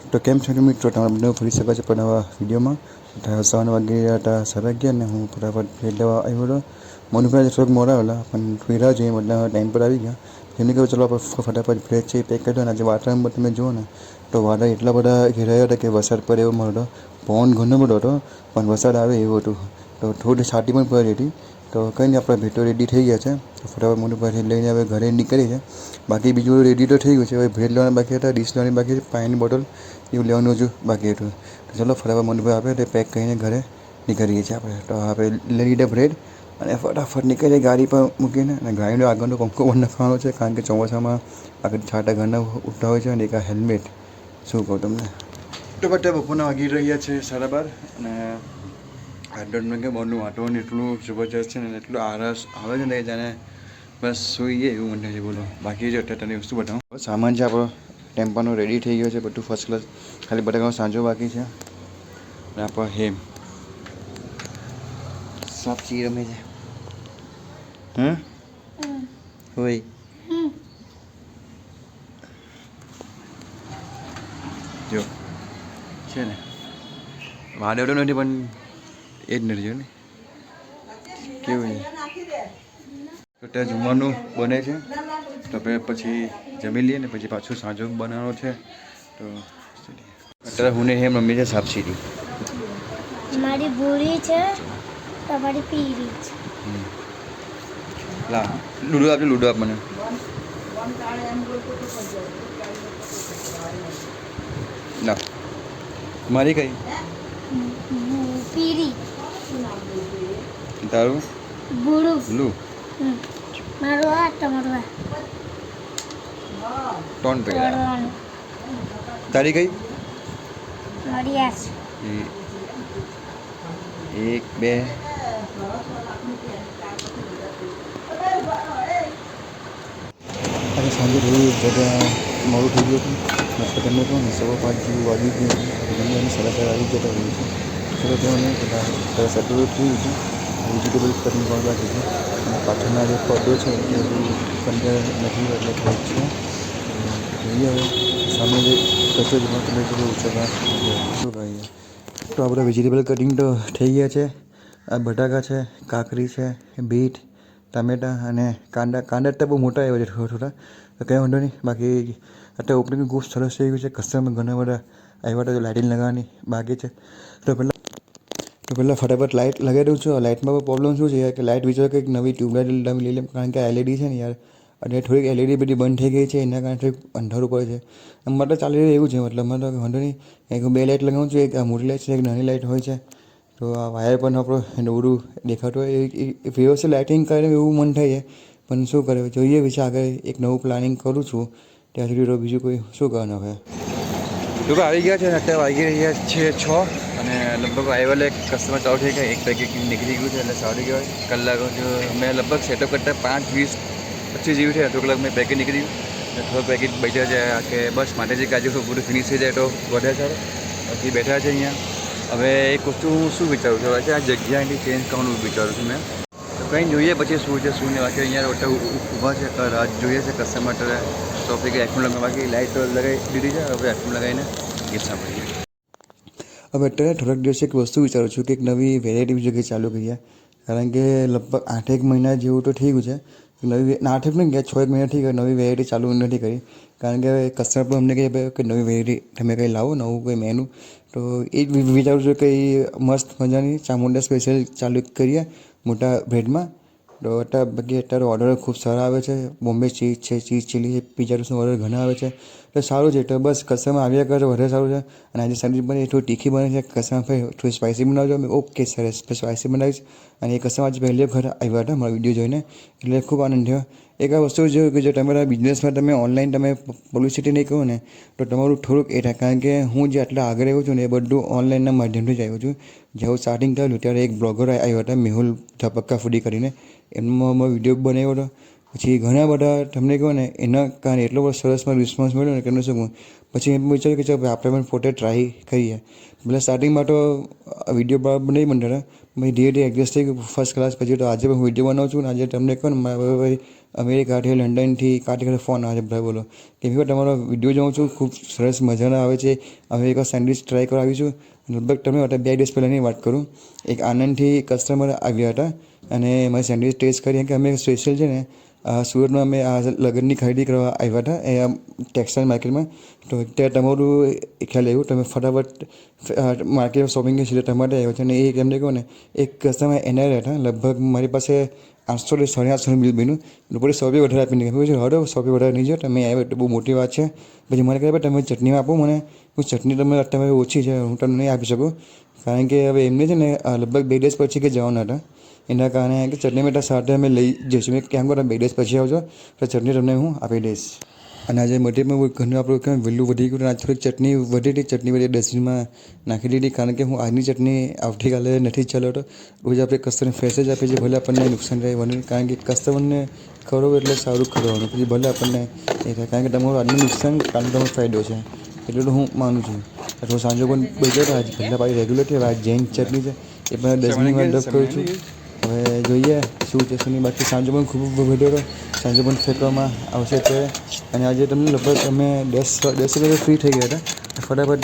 તો કેમ છો કે મિત્રો, તમારે બંને ફરી શકો છો પણ આવા વિડીયોમાં. 7 વાગે હતા 7 અને હું ફટાફટ ભેટ લેવા આવ્યો હતો. મનુભાઈ થોડોક મોડા આવેલા પણ ફેરા જોઈએ મતલબ ટાઈમ પર આવી ગયા. એમને કહ્યું ચલો ફટાફટ ભેટ છે પેક કરી દો. અને આજે વાતાવરણ તમે જુઓ ને તો વાદળ એટલા બધા ઘેરાયા હતા કે વરસાદ પડે એવો મળતો. પવન ઘણો બધો હતો પણ વરસાદ આવે એવું હતું. તો થોડી છાંટી પણ પડી હતી. તો કંઈ નહીં, આપણા ભેટો રેડી થઈ ગયા છે. તો ફટાફટ મનુભાઈ લઈને હવે ઘરે નીકળી છે. બાકી બીજું રેડી તો થઈ ગયું છે. હવે ભેટ લેવાના બાકી હતા, ડીશ લેવાની બાકી, પાણીની બોટલ એવું લેવાનું હજુ બાકી હતું. તો ચલો ફટાફટ મનુભાઈ આપે તે પેક કરીને ઘરે નીકળીએ છીએ આપણે. તો આપણે લઈ લીધા બ્રેડ અને ફટાફટ નીકળીએ ગાડી પર મૂકીને. અને ગાડીનો આગળનો પંખો પણ નાખવાનો છે કારણ કે ચોમાસામાં આગળ છાંટા ઘરના ઉઠતા હોય છે. અને એક આ હેલ્મેટ શું કહું તમને. તો બધા બપોરના વાગી રહ્યા છે 12:30 અને આડોનું કે બહારનું વાતાવરણ એટલું જબરજસ્ત છે ને એટલું આરસ આવે છે ને જાણે બસ સૂઈએ એવું મને છે. બોલો બાકી જો અત્યારે તને વસ્તુ બતાવું. સામાન છે આપણો ટેમ્પાનો રેડી થઈ ગયો છે બધું ફર્સ્ટ ક્લાસ. ખાલી બટાકાનો સાંજો બાકી છે. અને આપણો હેમ સાપચી રમે છે. હોય જો છે ને વાડેડો નથી પણ એ જ નથી જો ને કેવું છે. તો ત્યાં જમવાનું બને છે. તો પછી જમી લઈએ ને પછી પાછું સાંજો બનાવવાનો છે. તો અત્યારે હું ને હેમ રમી છે સાપસીડી. મારી ભૂરી છે, તમારી પીરી છે. લા લૂડો આપ, લૂડો આપ મને. ના મારી કઈ પીરી તારું ભૂરું લું મારું આ તમારું આ ટોન પે તોડવાનું. તારી કઈ મારી આ છે. 1 2 આજે સાંજે થોડું બધા મોડું થઈ ગયું હતું. નાસ્તો કરીને તો ને 5:15 જેવું વાગી ગયું હતું. જમવાની 4:30 વાગી જતા રહ્યું છે. ચલો તેઓને બધા સેટલ થઈ ગયું છે. વેજીટેબલ કટિંગ પણ બાકી છે. અને પાછળના જે પડદો છે એ હજુ કંદર નથી એટલે થોડુંક છે. જોઈએ હવે સામે જે કચરો જમા તમે જો ઉછળવા શું કહીએ. તો આપણે વેજીટેબલ કટિંગ તો થઈ ગયા છે. આ બટાકા છે, કાકડી છે, બીટ, ટામેટાં અને કાંદા તો બહુ મોટા આવ્યા છે થોડા. તો કંઈ વાંધો નહીં. બાકી અત્યારે ઓપનિંગ ખૂબ સરસ થઈ ગયું છે. કસ્ટમર ઘણા બધા આવ્યા હતા. તો લાઇટિંગ લગાવવાની બાકી છે. તો પહેલાં ફટાફટ લાઇટ લગાવી દઉં છું. લાઇટમાં પણ પ્રોબ્લેમ શું છે કે લાઇટ વિચાર કંઈક નવી ટ્યુબલાઇટ લઈ લે કારણ કે એલઈડી છે ને યાર. અને થોડીક એલઈડી બધી બંધ થઈ ગઈ છે એના કારણે થોડીક અંધારું પડે છે. મતલબ ચાલી રહ્યું એવું છે. મતલબ મને વાંધો નહીં. એક 2 લાઇટ લગાવું છું. એક મોટી લાઇટ છે, એક નાની લાઇટ હોય છે. તો આ વાયર પણ આપણો દોરું દેખાતું હોય એ વ્યવસ્થિત લાઇટિંગ કરે એવું મન થાય છે. પણ શું કરે જોઈએ વિશે આગળ એક નવું પ્લાનિંગ કરું છું. ત્યાં સુધી તો બીજું કોઈ શું કરવાનું હવે. લોકો આવી ગયા છે ને અત્યારે વાગી રહ્યા છે 6 અને લગભગ આવેલા એક કસ્ટમર ચાલુ થઈ ગયા. એક પેકેટ નીકળી ગયું છે એટલે સારું કહેવાય. કલાક મેં લગભગ સેટઅપ કરતા 5 20 25 જેવું છે. અડધો કલાક મેં પેકેટ નીકળી ગયું. થોડો પેકેટ બચ્યા છે કે બસ માટે જે કાજુ પૂરું ફિનિશ થઈ જાય તો વધે સારો. બાકી બેઠા છે અહીંયા. હવે એક વસ્તુ હું શું વિચારું છું કે આ જગ્યા એની ચેન્જ કરવાનું વિચારું છું મેં. તો કંઈ જોઈએ પછી શું છે શું નહીં. બાકી અહીંયા હોટલ ઊભા છે રાત જોઈએ છે કસ્ટમર તો આપણે કે હેડફોન લગાવવા બાકી લાઇટ લગાવી દીધી છે. હવે હેડફોન લગાવીને ગીત સાંભળીએ. હવે અત્યારે થોડાક દિવસે એક વસ્તુ વિચારું છું કે એક નવી વેરાયટી જગ્યાએ ચાલુ કરીએ. કારણ કે લગભગ 8 મહિના જેવું તો થઈ ગયું છે. નવી 8 નહીં ગયા 6 મહિના થઈ ગયા નવી વેરાયટી ચાલુ નથી કરી. કારણ કે હવે કસ્ટમર પણ અમને કહે કે નવી વેરાયટી તમે કંઈ લાવો નવું કોઈ મેનુ. તો એ જ વિચારું છું કે મસ્ત મજાની ચામુંડા સ્પેશિયલ ચાલુ કરીએ મોટા બ્રેડમાં. તો અત્યારે ઓર્ડર ખૂબ સારા આવે છે. બોમ્બે ચીઝ છે, ચીઝ ચીલી છે, પિઝા ડોસનો ઓર્ડર ઘણા આવે છે. તો સારું છે. તો બસ કસ્ટમર આવ્યા કરે વધારે સારું છે. અને આજે સેન્ડવિચ બને થોડી તીખી બને છે. કસ્ટમર થોડી સ્પાઇસી બનાવજો. અમે ઓકે સરસ સ્પાઇસી બનાવીશ. અને એ કસ્ટમર આજે પહેલી વખત આવ્યા હતા મારો વિડીયો જોઈને એટલે ખૂબ આનંદ થયો. એક આ વસ્તુ જોયું કે જો તમારા બિઝનેસમાં તમે ઓનલાઈન તમે પબ્લિસિટી નહીં કરો ને તો તમારું થોડુંક એ થાય. કારણ કે હું જે આટલા આગળ આવ્યો છું ને એ બધું ઓનલાઈનના માધ્યમથી જ આવ્યો છું. જેવું સ્ટાર્ટિંગ થયેલું ત્યારે એક બ્લોગર આવ્યા હતા મેહુલ ધપક્કા ફૂડી કરીને. એમનો મેં વિડીયો બનાવ્યો હતો. પછી ઘણા બધા તમને કહો ને એના કારણે એટલો બધો સરસ રિસ્પોન્સ મળ્યો ને કે શું. પછી એમ વિચાર્યું કે ચાલો આપણે પણ પોતે ટ્રાય કરીએ. પહેલાં સ્ટાર્ટિંગમાં તો વિડીયો બરાબર નહીં બનતા હતા. પછી ધીરે ધીરે એડજસ્ટ થઈ ગયું ફર્સ્ટ ક્લાસ. પછી તો આજે પણ હું વિડીયો બનાવું છું ને આજે તમને કહો ને મારા અમેરિકાથી લંડનથી કાઠી ફોન આવે છે ભાઈ બોલો કે ભાઈ તમારો વિડીયો જોઉં છું, ખૂબ સરસ મજાના આવે છે, અમેરિકા સેન્ડવિચ ટ્રાય કરવા આવી છું. લગભગ તમે 2 દિવસ પહેલાંની વાત કરું, એક આનંદથી કસ્ટમર આવ્યા હતા અને મારી સેન્ડવિચ ટેસ્ટ કરી કે અમે સ્પેશિયલ છે ને સુરતમાં અમે આ લગ્નની ખરીદી કરવા આવ્યા હતા એ ટેક્સટાઇલ માર્કેટમાં. તો ત્યાં તમારું ખ્યાલ આવ્યું તમે ફટાફટ માર્કેટ શોપિંગ કરી તમારા માટે આવ્યો છે અને એ એમને કહો ને એક કસ્ટમર એના હતા. લગભગ મારી પાસે 800 થી 850 બિલ બન્યું. લોકોએ 100 વધારે આપીને કહ્યું હડો 100 વધારે નહીં જો તમે આવ્યો એટલે બહુ મોટી વાત છે. પછી મને કહે તમે ચટણીમાં આપો મને, હું ચટણી તમે અત્યારે ઓછી છે હું તમને નહીં આપી શકું, કારણ કે હવે એમને છે ને લગભગ 2 દિવસ પછી કે જવાના હતા. એના કારણે કે ચટણી મીઠા સાથે અમે લઈ જઈશું. મેં કેમ કરો 2 દિવસ પછી આવજો તો ચટણી તમને હું આપી દઈશ. અને આજે મટીરિયલમાં ઘણું આપણું કેમ વહેલું વધી ગયું. આજ થોડીક ચટણી વધી હતી, ચટણી બધી ડસ્ટબિનમાં નાખી દીધી, કારણ કે હું આજની ચટણી આવતીકાલે નથી ચાલતો. રોજ આપણે કસ્ટમરને ફ્રેશ જ આપીએ છીએ, ભલે આપણને નુકસાન થાય બને, કારણ કે કસ્ટમરને ખવડાવો એટલે સારું ખવડાવવાનું, પછી ભલે આપણને એ થાય, કારણ કે તમારું આજનું નુકસાન કાલનો તમારો ફાયદો છે એટલું તો હું માનું છું. અથવા સાંજે પણ બચે તો આજ પહેલાં પાછી રેગ્યુલર છે, હવે આ જૈન ચટણી છે એ પણ ડસ્ટબિનમાં ડબ કરું છું. હવે જોઈએ શું છે શું નહીં. બાકી સાંજે પણ ખૂબ વધ્યો હતો, સાંજે પણ ફેંકવામાં આવશે અત્યારે. અને આજે તમને લગભગ અમે 10 વાગે ફ્રી થઈ ગયા હતા. ફટાફટ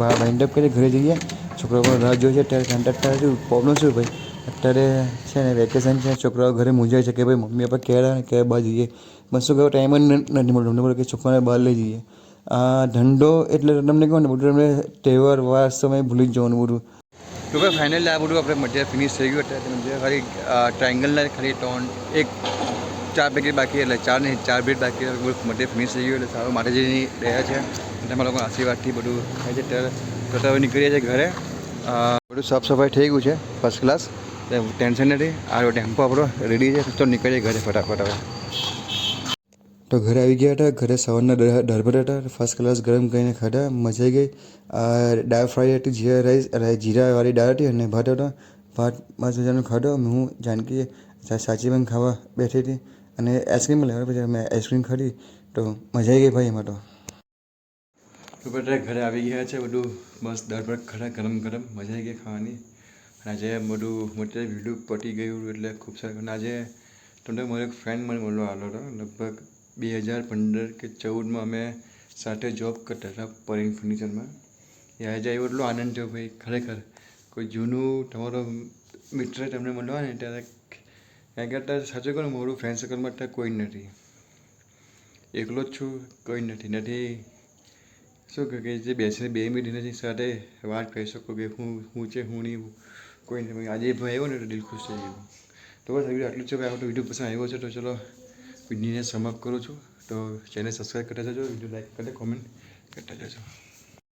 વાઇન્ડ અપ કરી ઘરે જઈએ. છોકરાઓ પણ રાહ જોઈએ છે અત્યારે. પ્રોબ્લેમ શું ભાઈ, અત્યારે છે ને વેકેશન છે, છોકરાઓ ઘરે મૂંઝાય છે કે ભાઈ મમ્મી પપ્પા ક્યારે આવે ને ક્યારે બહાર જઈએ. બસ શું કહેવાય ટાઈમ જ નથી મળતો અમને બોલો કે છોકરાને બહાર લઈ જઈએ. આ ધંધો એટલે તમને કહો ને બધું તમને તહેવાર વાર સમય ભૂલી જ જવાનું બધું. તો ભાઈ ફાઇનલી આ બધું આપણે મટીરિયલ ફિનિશ થઈ ગયું. અત્યારે તમે ખાલી ટ્રાયંગલના ખાલી 4 પેકેટ બાકી, એટલે 4 બ્રેડ બાકી, મટીરિયલ ફિનિશ થઈ ગયું. એટલે સારું માતાજીની દયા છે, તમારા લોકો આશીર્વાદથી બધું થાય છે. ત્યારે તો નીકળીએ છીએ ઘરે. બધું સાફ સફાઈ થઈ ગયું છે ફર્સ્ટ ક્લાસ, ટેન્શન નથી. આ ટેમ્પો આપણો રેડી છે, તો નીકળીએ ઘરે ફટાફટ હવે. તો ઘરે આવી ગયા હતા. ઘરે સવારના દાળ ભાત હતા, ફર્સ્ટ ક્લાસ ગરમ કરીને ખાધા, મજા આવી ગઈ. દાળ ફ્રાય હતી, જીરા રાઈસ જીરાવાળી દાળ હતી અને ભાત હતો. ભાત મસ્ત મજાનું ખાધો. હું જાનકી સાચી પણ ખાવા બેઠી હતી અને આઈસ્ક્રીમ લેવા, પછી અમે આઈસ્ક્રીમ ખાધી તો મજા આવી ગઈ ભાઈ એમાં તો. બધા ઘરે આવી ગયા છે, બધું મસ્ત દાળ ભાત ખાધા ગરમ ગરમ, મજા આવી ગઈ ખાવાની. અને આજે બધું મોટી વિડીયો પતી ગયું એટલે ખૂબ સારું. અને આજે તમને મારો એક ફ્રેન્ડ મને મળવા આવ્યો હતો. લગભગ 2015 કે 2014માં અમે સાથે જોબ કરતા હતા પરીન ફર્નિચરમાં. એ આજે આવ્યો એટલો આનંદ થયો ભાઈ, ખરેખર કોઈ જૂનું તમારો મિત્ર તમને મળવા ને ત્યારે, કારણ કે અત્યારે સાચું કહું મારું ફ્રેન્ડ સર્કલમાં અત્યારે કોઈ નથી, એકલો જ છું, કોઈ નથી શું કહે કે જે બેસીને 2 મિનિટ એની સાથે વાત કરી શકો કે હું છે હું નહીં, કોઈ નહીં. આજે ભાઈ આવ્યો ને તો દિલ ખુશ થઈ ગયું. તો બસ વિડીયો આટલું જ છે. આ તો વિડીયો પસંદ આવ્યો છે તો ચલો વિડીયોને સમાપ્ત કરું છું. તો ચેનલ સબસ્ક્રાઈબ કરતા જજો, વિડીયો લાઈક કરતા કોમેન્ટ કરતા જજો.